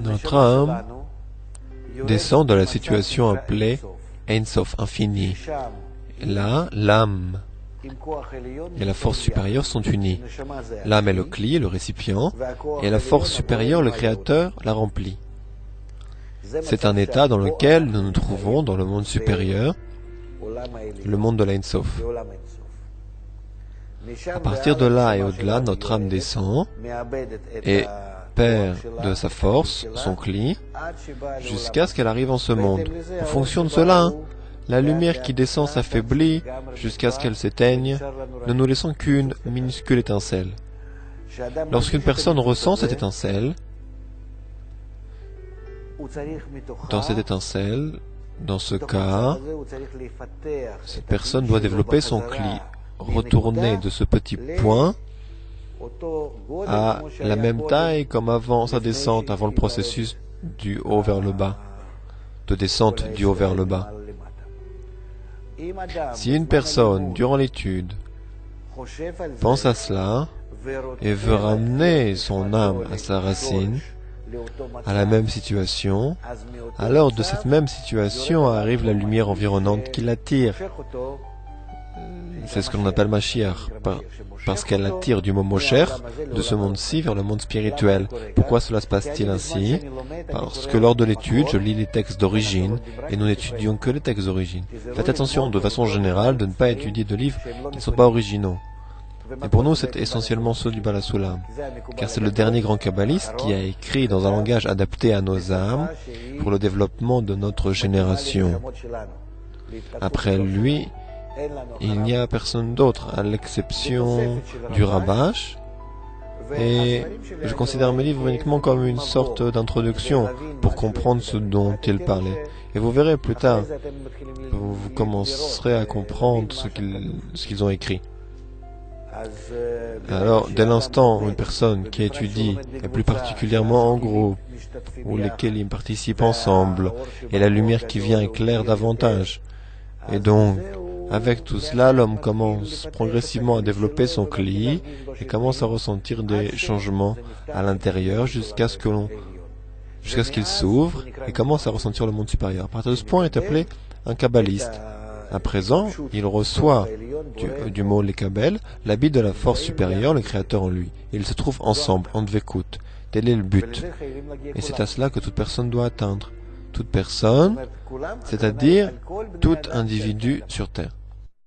Notre âme descend de la situation appelée Ein Sof, infini. Là, l'âme et la force supérieure sont unies. L'âme est le cli, le récipient, et la force supérieure, le créateur, la remplit. C'est un état dans lequel nous nous trouvons dans le monde supérieur, le monde de l'Ein Sof. À partir de là et au-delà, notre âme descend et perd de sa force, son cli, jusqu'à ce qu'elle arrive en ce monde. En fonction de cela, la lumière qui descend s'affaiblit jusqu'à ce qu'elle s'éteigne, ne nous laissant qu'une minuscule étincelle. Lorsqu'une personne ressent cette étincelle, dans ce cas, cette personne doit développer son cli, retourner de ce petit point à la même taille comme avant sa descente, avant le processus du haut vers le bas, de descente du haut vers le bas. Si une personne, durant l'étude, pense à cela et veut ramener son âme à sa racine, à la même situation, alors de cette même situation arrive la lumière environnante qui l'attire. C'est ce que l'on appelle Mashiach, parce qu'elle attire du mot Mosher, de ce monde-ci vers le monde spirituel. Pourquoi cela se passe-t-il ainsi? Parce que lors de l'étude, je lis les textes d'origine, et nous n'étudions que les textes d'origine. Faites attention, de façon générale, de ne pas étudier de livres qui ne sont pas originaux. Et pour nous, c'est essentiellement ceux du Bala Sulam, car c'est le dernier grand kabbaliste qui a écrit dans un langage adapté à nos âmes pour le développement de notre génération. Après lui, il n'y a personne d'autre, à l'exception du Rabash, et je considère mes livres uniquement comme une sorte d'introduction pour comprendre ce dont il parlait. Et vous verrez plus tard, vous commencerez à comprendre ce qu'ils ont écrit. Alors, dès l'instant où une personne qui étudie, et plus particulièrement en groupe, où les Kélim participent ensemble, et la lumière qui vient éclaire davantage, et donc, avec tout cela, l'homme commence progressivement à développer son Kli, et commence à ressentir des changements à l'intérieur jusqu'à ce qu'il s'ouvre, et commence à ressentir le monde supérieur. À partir de ce point, il est appelé un kabbaliste. À présent, il reçoit du mot Lekabel l'habit de la force supérieure, le créateur en lui. Ils se trouvent ensemble, en dvekut. Tel est le but. Et c'est à cela que toute personne doit atteindre. Toute personne, c'est-à-dire tout individu sur Terre.